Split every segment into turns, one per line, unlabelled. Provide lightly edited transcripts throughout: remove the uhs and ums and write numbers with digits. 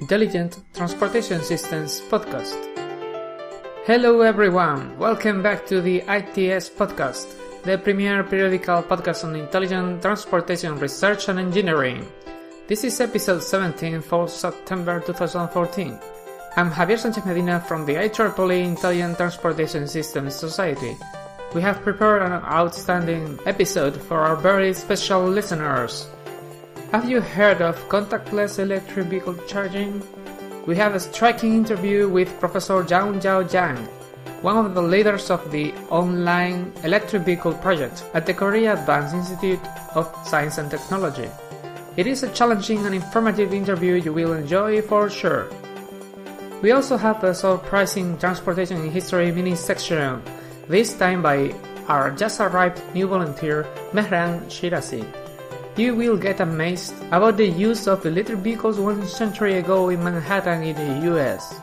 Intelligent Transportation Systems Podcast. Hello everyone, welcome back to the ITSPodcast, the premier periodical podcast on intelligent transportation research and engineering. This is episode 17 for September 2014. I'm Javier Sánchez Medina from the IEEE Intelligent Transportation Systems Society. We have prepared an outstanding episode for our very special listeners. Have you heard of contactless electric vehicle charging? We have a striking interview with Professor Young Jae Jang, one of the leaders of the online electric vehicle project at the Korea Advanced Institute of Science and Technology. It is a challenging and informative interview you will enjoy for sure. We also have a surprising transportation in history mini section, this time by our just arrived new volunteer Mehran Shirazi. You will get amazed about the use of electric vehicles 1 century ago in Manhattan in the US.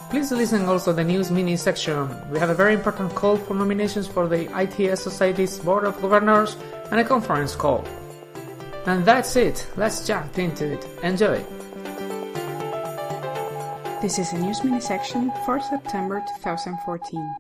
Please listen also to the news mini section. We have a very important call for nominations for the ITS Society's Board of Governors and a conference call. And that's it, let's jump into it. Enjoy!
This is a news mini section for September 2014.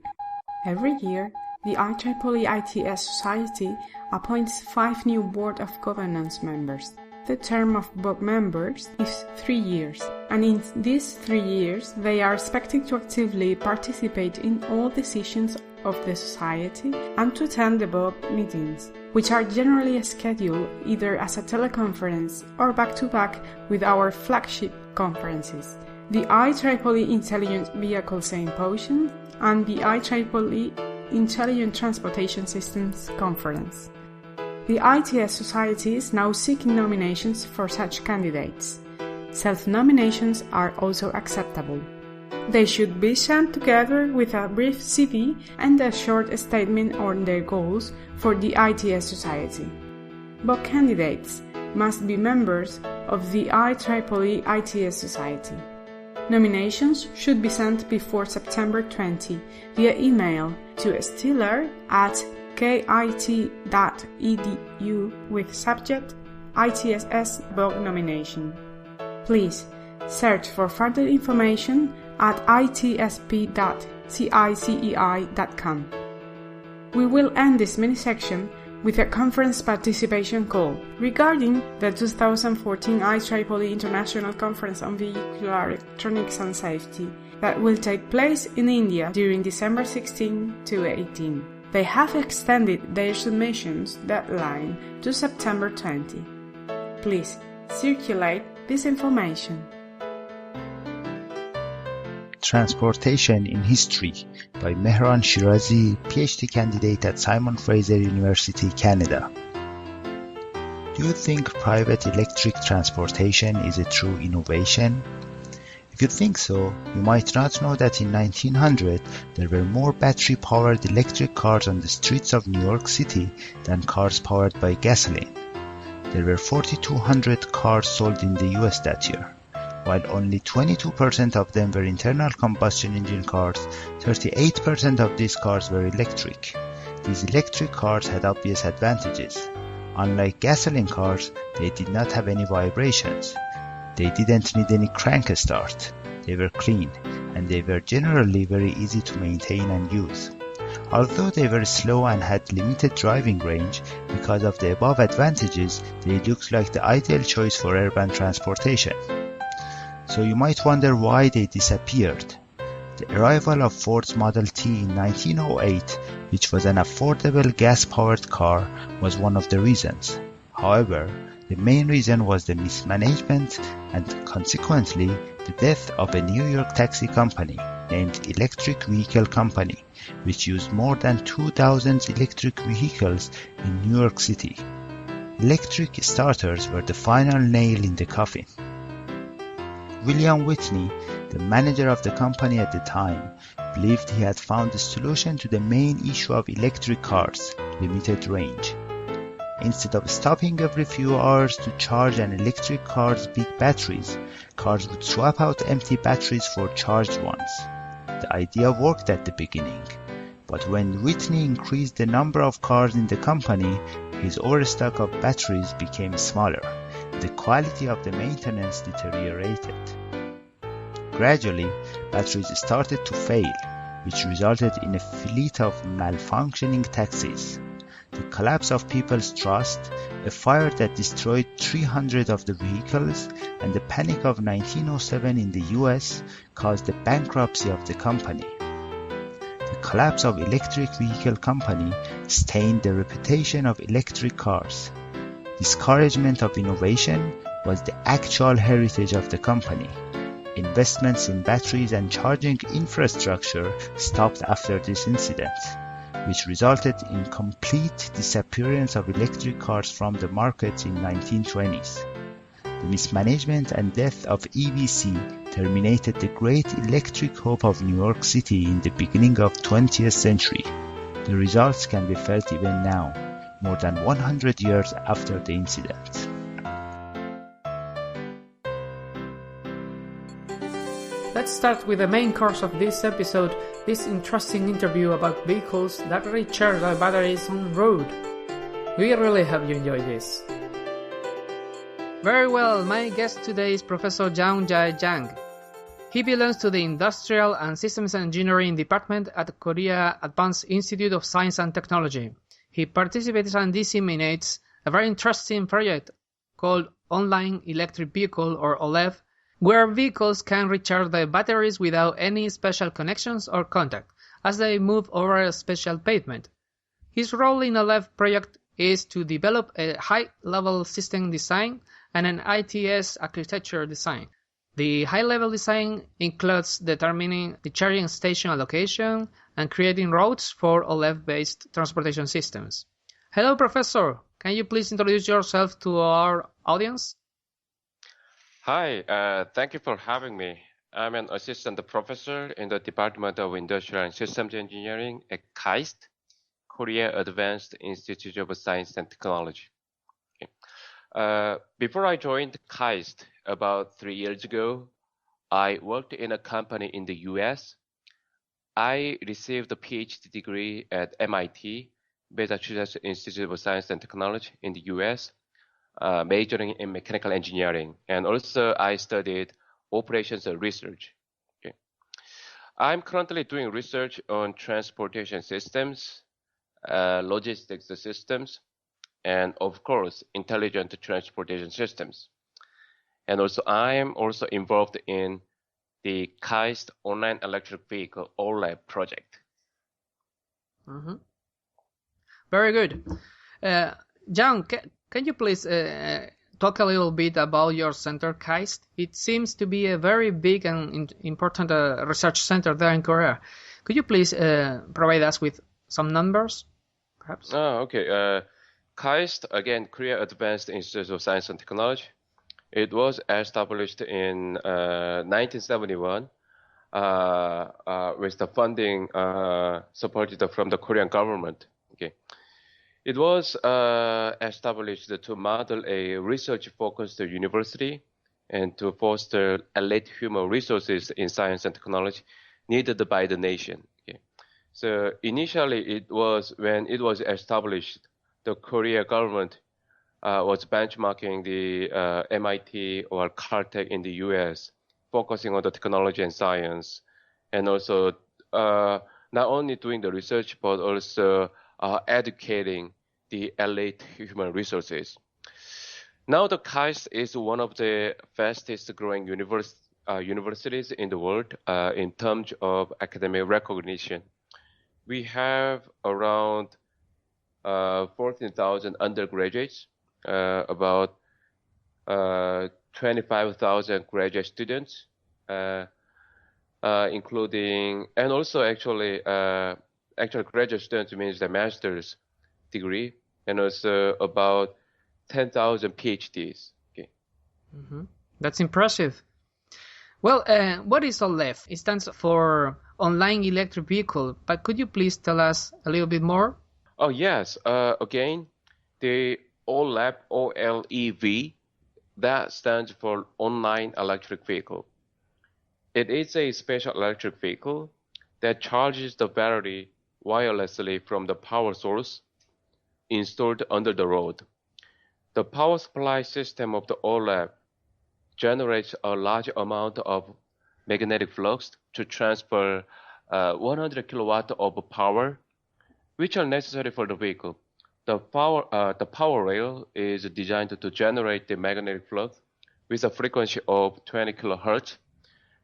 Every year, the IEEE ITS Society appoints 5 new Board of Governance members. The term of board members is 3 years, and in these 3 years they are expected to actively participate in all decisions of the Society and to attend the board meetings, which are generally scheduled either as a teleconference or back-to-back with our flagship conferences, the IEEE Intelligent Vehicle Symposium and the IEEE Intelligent Transportation Systems Conference. The ITS Society is now seeking nominations for such candidates. Self-nominations are also acceptable. They should be sent together with a brief CV and a short statement on their goals for the ITS Society. Both candidates must be members of the IEEE ITS Society. Nominations should be sent before September 20 via email to stiller@kait.edu with subject ITSS Board nomination. Please search for further information at itspodcast.cicei.com. We will end this mini section with a conference participation call regarding the 2014 IEEE International Conference on Vehicular Electronics and Safety that will take place in India during December 16 to 18. They have extended their submissions deadline to September 20. Please circulate this information.
Transportation in History by Mehran Shirazi, PhD candidate at Simon Fraser University, Canada. Do you think private electric transportation is a true innovation? If you think so, you might not know that in 1900 there were more battery-powered electric cars on the streets of New York City than cars powered by gasoline. There were 4,200 cars sold in the US that year. While only 22% of them were internal combustion engine cars, 38% of these cars were electric. These electric cars had obvious advantages. Unlike gasoline cars, they did not have any vibrations. They didn't need any crank start. They were clean, and they were generally very easy to maintain and use. Although they were slow and had limited driving range, because of the above advantages, they looked like the ideal choice for urban transportation. So you might wonder why they disappeared. The arrival of Ford's Model T in 1908, which was an affordable gas-powered car, was one of the reasons. However, the main reason was the mismanagement and consequently the death of a New York taxi company named Electric Vehicle Company, which used more than 2,000 electric vehicles in New York City. Electric starters were the final nail in the coffin. William Whitney, the manager of the company at the time, believed he had found the solution to the main issue of electric cars, limited range. Instead of stopping every few hours to charge an electric car's big batteries, cars would swap out empty batteries for charged ones. The idea worked at the beginning, but when Whitney increased the number of cars in the company, his overstock of batteries became smaller, the quality of the maintenance deteriorated. Gradually, batteries started to fail, which resulted in a fleet of malfunctioning taxis, the collapse of people's trust, a fire that destroyed 300 of the vehicles, and the panic of 1907 in the US caused the bankruptcy of the company. The collapse of electric vehicle company stained the reputation of electric cars. Discouragement of innovation was the actual heritage of the company. Investments in batteries and charging infrastructure stopped after this incident, which resulted in complete disappearance of electric cars from the market in 1920s. The mismanagement and death of EVC terminated the great electric hope of New York City in the beginning of 20th century. The results can be felt even now, more than 100 years after the incident.
Let's start with the main course of this episode, this interesting interview about vehicles that recharge their batteries on road. We really hope you enjoy this. Very well, my guest today is Professor Young Jae Jang. He belongs to the Industrial and Systems Engineering Department at Korea Advanced Institute of Science and Technology. He participates and disseminates a very interesting project called Online Electric Vehicle or OLEV, where vehicles can recharge their batteries without any special connections or contact, as they move over a special pavement. His role in OLEV project is to develop a high-level system design and an ITS architecture design. The high-level design includes determining the charging station allocation and creating routes for OLEV-based transportation systems. Hello, Professor. Can you please introduce yourself to our audience?
Hi, thank you for having me. I'm an assistant professor in the Department of Industrial and Systems Engineering at KAIST, Korea Advanced Institute of Science and Technology. Okay. Before I joined KAIST about 3 years ago, I worked in a company in the US. I received a PhD degree at MIT, Massachusetts Institute of Science and Technology in the US. Majoring in mechanical engineering, and also I studied operations and research. Okay. I'm currently doing research on transportation systems, logistics systems, and of course, intelligent transportation systems. And also I'm also involved in the KAIST Online Electric Vehicle OLEV project.
Mm-hmm. Very good. John, can you please talk a little bit about your center, KAIST? It seems to be a very big and important research center there in Korea. Could you please provide us with some numbers, perhaps?
Okay. KAIST, again, Korea Advanced Institute of Science and Technology. It was established in 1971 with the funding supported from the Korean government. Okay. It was established to model a research-focused university and to foster elite human resources in science and technology needed by the nation. Okay. So initially, when it was established, the Korea government was benchmarking the MIT or Caltech in the US, focusing on the technology and science, and also not only doing the research, but also educating the elite human resources. Now the KAIST is one of the fastest growing universities in the world in terms of academic recognition. We have around 14,000 undergraduates, about 25,000 graduate students, including, and also actually graduate students means the master's degree, and also about 10,000 PhDs. Okay.
Mm-hmm. That's impressive. Well, what is OLEV? It stands for Online Electric Vehicle, but could you please tell us a little bit more?
Oh, yes. Again, the OLEV, OLEV, that stands for Online Electric Vehicle. It is a special electric vehicle that charges the battery wirelessly from the power source installed under the road. the power supply system of the OLED generates a large amount of magnetic flux to transfer 100 kilowatt of power, which are necessary for the vehicle. The power rail is designed to generate the magnetic flux with a frequency of 20 kilohertz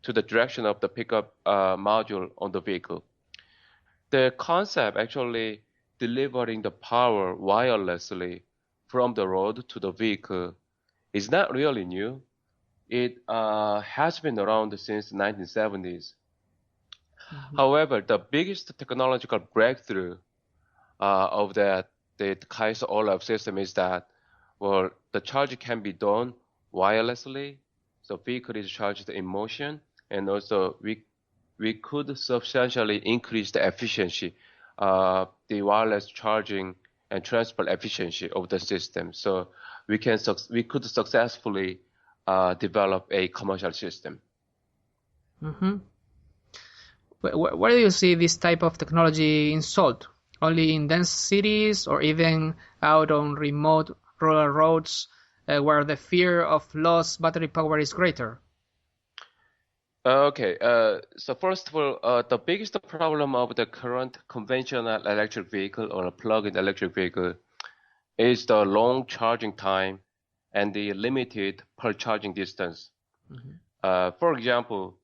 to the direction of the pickup module on the vehicle. The concept actually delivering the power wirelessly from the road to the vehicle is not really new. It has been around since the 1970s. However, the biggest technological breakthrough of the KAIST OLED system is that, well, the charge can be done wirelessly. The vehicle is charged in motion, and also we could substantially increase the efficiency, the wireless charging and transport efficiency of the system. So we could successfully develop a commercial system.
Mm-hmm. Where do you see this type of technology installed? Only in dense cities or even out on remote rural roads where the fear of lost battery power is greater?
Okay, so first of all, the biggest problem of the current conventional electric vehicle or a plug-in electric vehicle is the long charging time and the limited per charging distance. Mm-hmm. For example,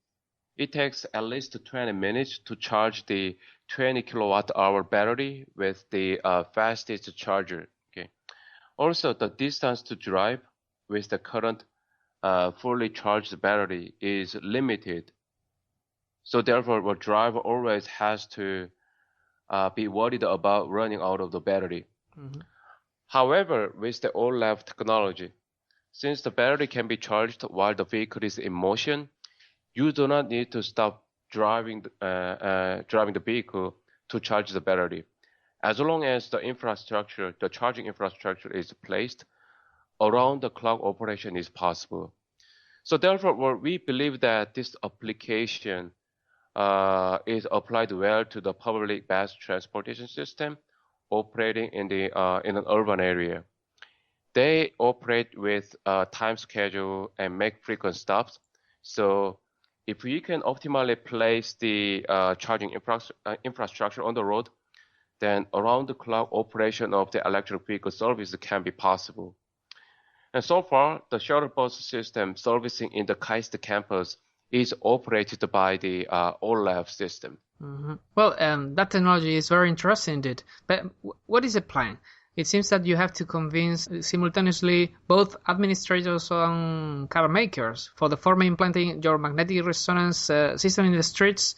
it takes at least 20 minutes to charge the 20 kilowatt hour battery with the fastest charger. Okay. Also, the distance to drive with the current fully charged battery is limited. So therefore, the driver always has to be worried about running out of the battery. Mm-hmm. However, with the OLED technology, since the battery can be charged while the vehicle is in motion, you do not need to stop driving the vehicle to charge the battery. As long as the charging infrastructure is placed, around the clock operation is possible. So therefore, we believe that this application is applied well to the public bus transportation system operating in an urban area. They operate with time schedule and make frequent stops. So if we can optimally place the charging infrastructure on the road, then around-the-clock operation of the electric vehicle service can be possible. And so far, the shuttle bus system servicing in the KAIST campus is operated by the OLED system.
Mm-hmm. Well, that technology is very interesting indeed. But what is the plan? It seems that you have to convince simultaneously both administrators and car makers, for the former implanting your magnetic resonance system in the streets,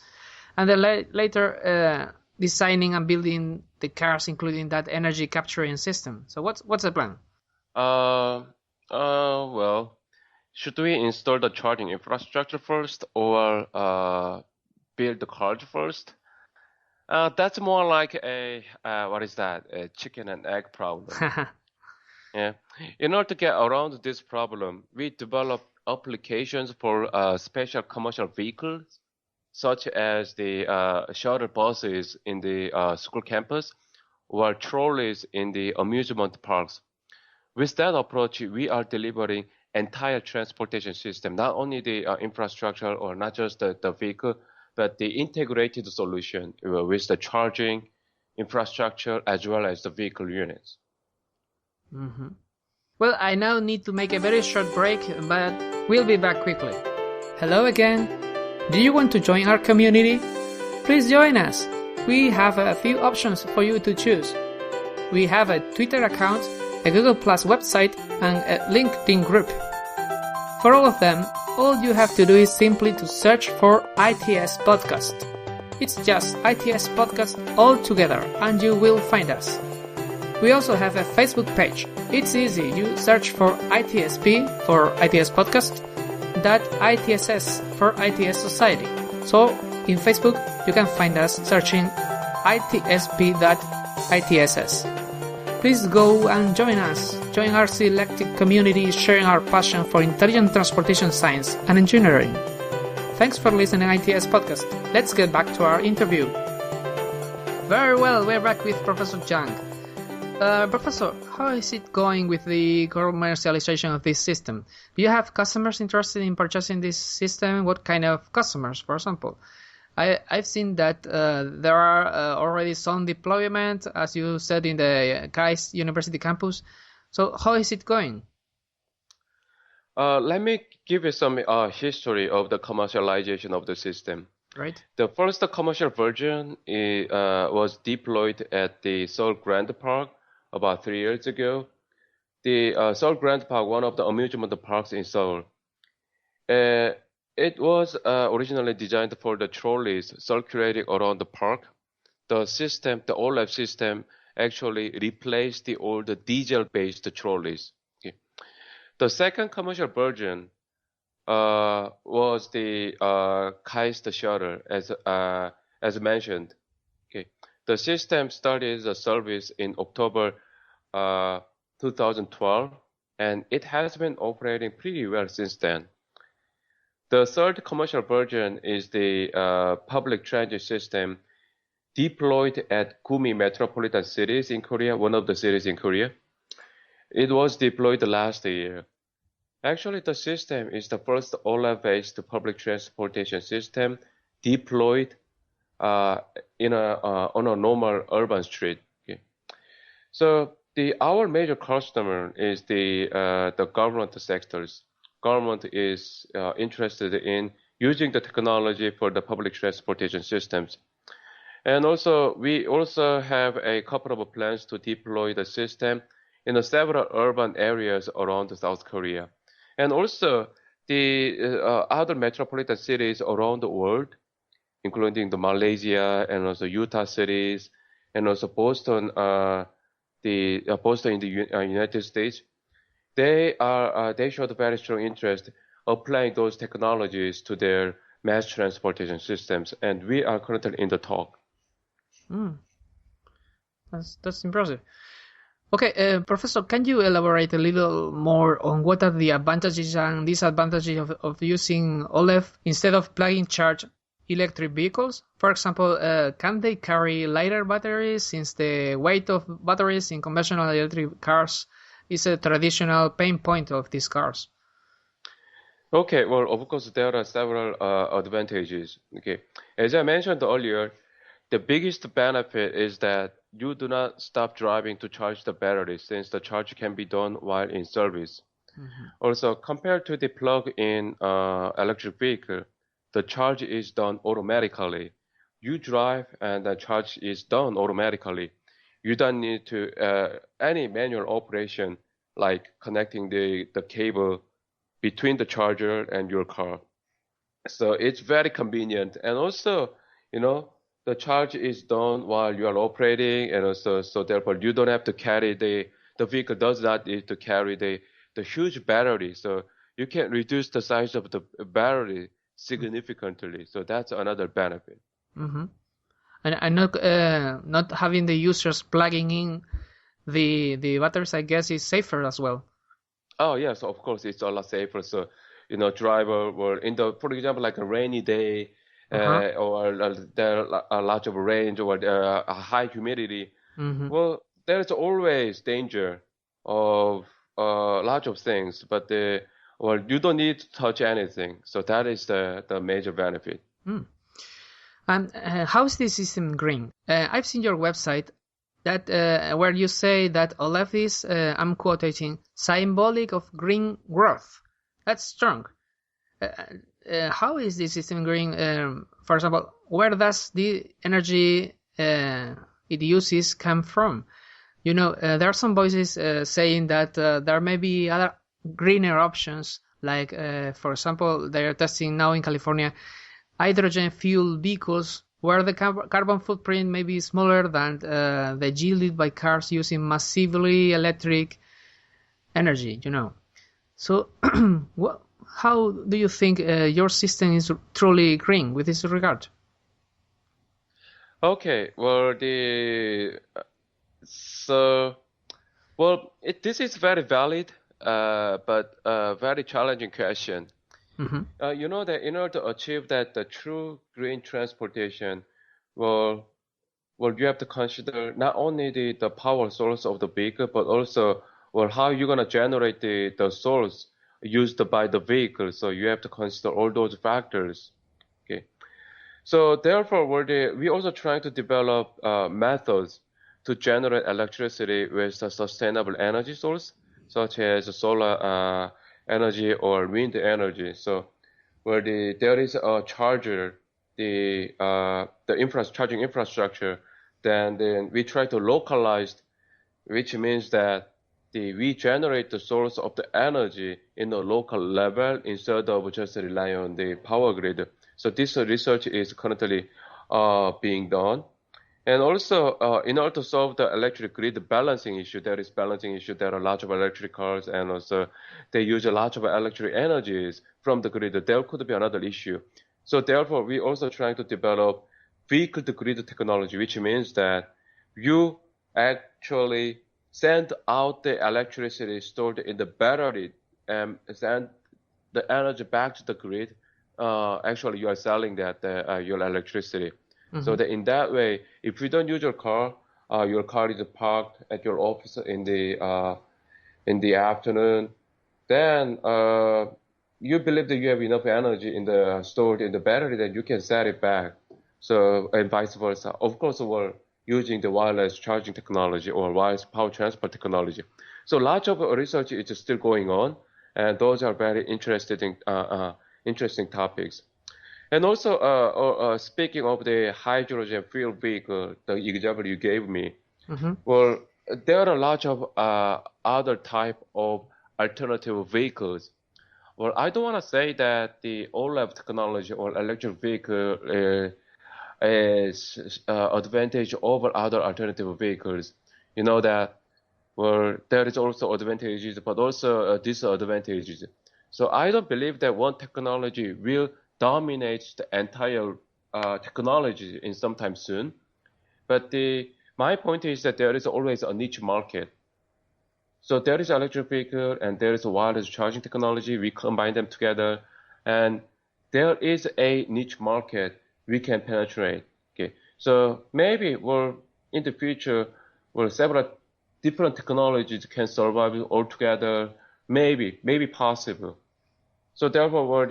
and then later designing and building the cars, including that energy capturing system. So what's the plan?
Well, should we install the charging infrastructure first or build the cars first? That's more like a chicken and egg problem. Yeah. In order to get around this problem, we developed applications for special commercial vehicles, such as the shuttle buses in the school campus or trolleys in the amusement parks. With that approach, we are delivering entire transportation system, not only the infrastructure or not just the vehicle, but the integrated solution with the charging infrastructure as well as the vehicle units.
Mm-hmm. Well, I now need to make a very short break, but we'll be back quickly. Hello again. Do you want to join our community? Please join us. We have a few options for you to choose. We have a Twitter account, a Google Plus website, and a LinkedIn group. For all of them, all you have to do is simply to search for ITSPodcast. It's just ITSPodcast all together, and you will find us. We also have a Facebook page. It's easy. You search for ITSP for ITS Podcast, .ITSS for ITS Society. So in Facebook, you can find us searching ITSP.ITSS. Please go and join us. Join our selected community sharing our passion for intelligent transportation science and engineering. Thanks for listening to ITS Podcast. Let's get back to our interview. Very well, we're back with Professor Jang. Professor, how is it going with the commercialization of this system? Do you have customers interested in purchasing this system? What kind of customers, for example? I've seen that there are already some deployment, as you said, in the KAIST University campus. So how is it going?
Let me give you some history of the commercialization of the system.
Right.
The first commercial version was deployed at the Seoul Grand Park about 3 years ago. The Seoul Grand Park, one of the amusement parks in Seoul. It was originally designed for the trolleys circulating around the park. The system, the OLED system, actually replaced the old diesel-based trolleys. Okay. The second commercial version was the KAIST shuttle, as mentioned. Okay. The system started the service in October 2012, and it has been operating pretty well since then. The third commercial version is the public transit system deployed at Gumi metropolitan cities in Korea, one of the cities in Korea. It was deployed last year. Actually, the system is the first OLED-based public transportation system deployed on a normal urban street. Okay. So our major customer is the government sectors. Government is interested in using the technology for the public transportation systems. And also, we also have a couple of plans to deploy the system in several urban areas around South Korea. And also, the other metropolitan cities around the world, including the Malaysia and also Utah cities, and also Boston, Boston in the United States, they showed very strong interest applying those technologies to their mass transportation systems, and we are currently in the talk.
That's impressive. Okay, Professor, can you elaborate a little more on what are the advantages and disadvantages of using OLED instead of plug-in charge electric vehicles? For example, can they carry lighter batteries, since the weight of batteries in conventional electric cars is a traditional pain point of these cars?
Okay, well, of course, there are several advantages. Okay, as I mentioned earlier, the biggest benefit is that you do not stop driving to charge the battery, since the charge can be done while in service. Mm-hmm. Also, compared to the plug-in electric vehicle, the charge is done automatically. You drive and the charge is done automatically. You don't need to any manual operation like connecting the cable between the charger and your car. So it's very convenient, and also, the charge is done while you are operating, and also, so therefore you don't have to carry the vehicle does not need to carry the huge battery, so you can reduce the size of the battery significantly. So that's another benefit.
Mm-hmm. And not having the users plugging in the batteries, I guess, is safer as well.
Oh yes, of course, it's a lot safer. So driver will for example, like a rainy day. Or there are a lot of rain or a high humidity. Mm-hmm. Well, there's always danger of a lot of things, but you don't need to touch anything. So that is the major benefit.
And how is this system green? I've seen your website that where you say that OLED is, I'm quoting, symbolic of green growth. That's strong. How is this system green? For example, where does the energy it uses come from? There are some voices saying that there may be other greener options, like, for example, they are testing now in California hydrogen fuel vehicles, where the carbon footprint may be smaller than the yielded by cars using massively electric energy. So, how do you think your system is truly green with this regard?
Okay, well, this is very valid, but a very challenging question. Mm-hmm. That in order to achieve that the true green transportation, well, well, you have to consider not only the power source of the vehicle, but also, well, how you're going to generate the source used by the vehicle. So you have to consider all those factors. Okay. So therefore, we also trying to develop methods to generate electricity with a sustainable energy source, such as solar energy or wind energy. So where there is a charger, the charging infrastructure, then we try to localize, which means that we generate the source of the energy in a local level instead of just relying on the power grid. So this research is currently being done. And also, in order to solve the electric grid balancing issue, there is balancing issue. There are lots of electric cars, and also they use a lot of electric energies from the grid. There could be another issue. So therefore, we also trying to develop vehicle-to-grid technology, which means that you actually send out the electricity stored in the battery and send the energy back to the grid. Actually, you are selling that your electricity. So that in that way, if you don't use your car is parked at your office in the afternoon, then you believe that you have enough energy stored in the battery that you can set it back. So and vice versa. Of course, we're using the wireless charging technology or wireless power transport technology. So lots of research is still going on, and those are very interesting topics. And also, speaking of the hydrogen fuel vehicle, the example you gave me, well, there are a lot of other type of alternative vehicles. Well, I don't want to say that the OLEV technology or electric vehicle is advantage over other alternative vehicles. You know that, well, there is also advantages, but also disadvantages. So I don't believe that one technology will dominate the entire technology in sometime soon. But my point is that there is always a niche market. So there is electric vehicle and there is a wireless charging technology. We combine them together, and there is a niche market we can penetrate. Okay, so maybe in the future, several different technologies can survive all together. Maybe possible. So therefore,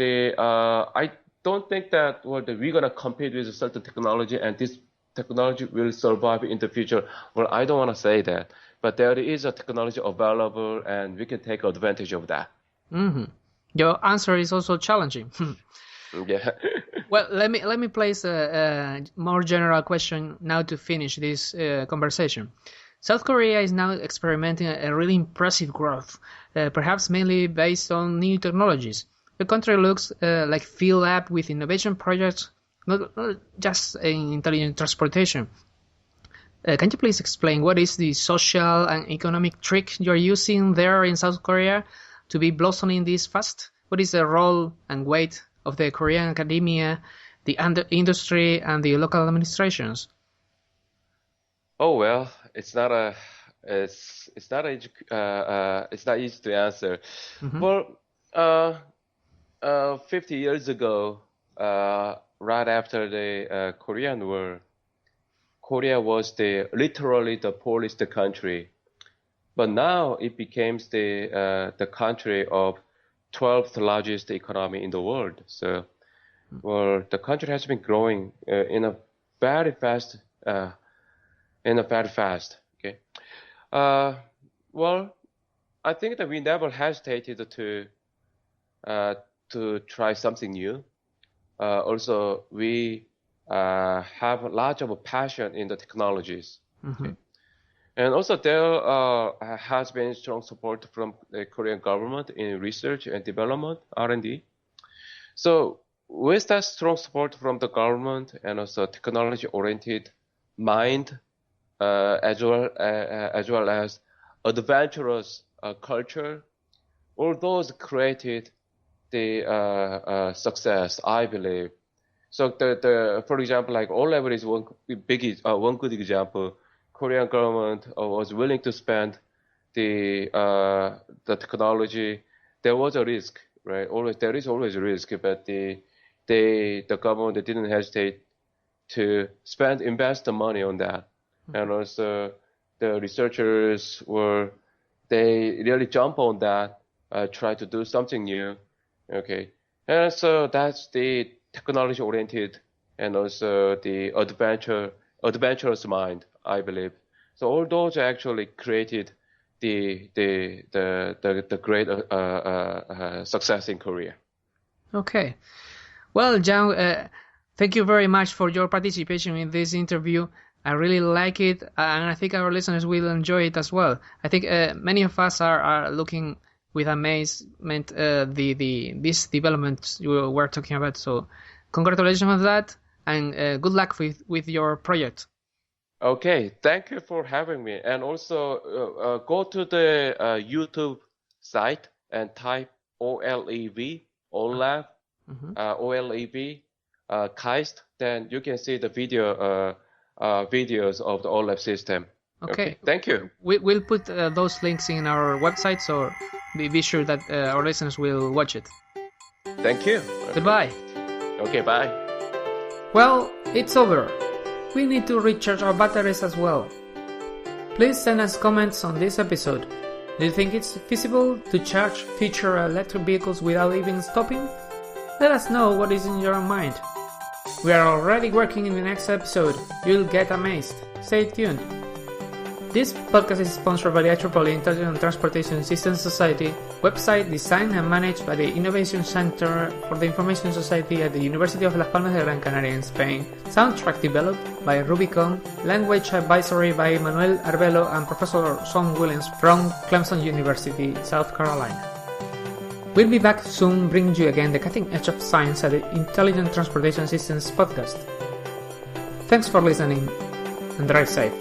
I don't think that we're gonna compete with a certain technology and this technology will survive in the future. Well, I don't want to say that, but there is a technology available and we can take advantage of that.
Your answer is also challenging.
Yeah.
Well, let me place a more general question now to finish this conversation. South Korea is now experimenting a really impressive growth, perhaps mainly based on new technologies. The country looks like filled up with innovation projects, not just in intelligent transportation. Can you please explain what is the social and economic trick you're using there in South Korea to be blossoming this fast? What is the role and weight of the Korean academia, the industry, and the local administrations?
Oh well, it's not easy to answer. Well, 50 years ago, right after the Korean War, Korea was literally the poorest country. But now it became the country of 12th largest economy in the world. So, well, the country has been growing in a very fast. Okay. Well, I think that we never hesitated to try something new. Also, we have a lot of passion in the technologies. Okay. And also there has been strong support from the Korean government in research and development, R&D. So with that strong support from the government and also technology-oriented mind, as well as adventurous culture, all those created the success, I believe. So for example, like O-level is one good example. Korean government was willing to spend the technology. There was a risk, right? There is always a risk, but the government didn't hesitate to invest the money on that. And also the researchers they really jump on that, try to do something new. Okay. And so that's the technology oriented and also the adventurous mind, I believe. So all those actually created the great success in Korea.
Okay. Well, Jang, thank you very much for your participation in this interview. I really like it, and I think our listeners will enjoy it as well. I think many of us are looking with amazement this development you were talking about. So congratulations on that, and good luck with your project.
Okay, thank you for having me. And also go to the YouTube site and type OLEV, OLEV, OLEV, KAIST. Then you can see the videos of the OLEV system.
Okay,
thank you.
We'll put those links in our website, so be sure that our listeners will watch it.
Thank you.
Goodbye.
Okay, bye.
Well, it's over. We need to recharge our batteries as well. Please send us comments on this episode. Do you think it's feasible to charge future electric vehicles without even stopping? Let us know what is in your mind. We are already working in the next episode. You'll get amazed. Stay tuned. This podcast is sponsored by the IEEE Intelligent Transportation Systems Society, website designed and managed by the Innovation Center for the Information Society at the University of Las Palmas de Gran Canaria in Spain, soundtrack developed by Rubicon, language advisory by Manuel Arbelo and Professor Sean Williams from Clemson University, South Carolina. We'll be back soon bringing you again the cutting edge of science at the Intelligent Transportation Systems podcast. Thanks for listening and drive safe.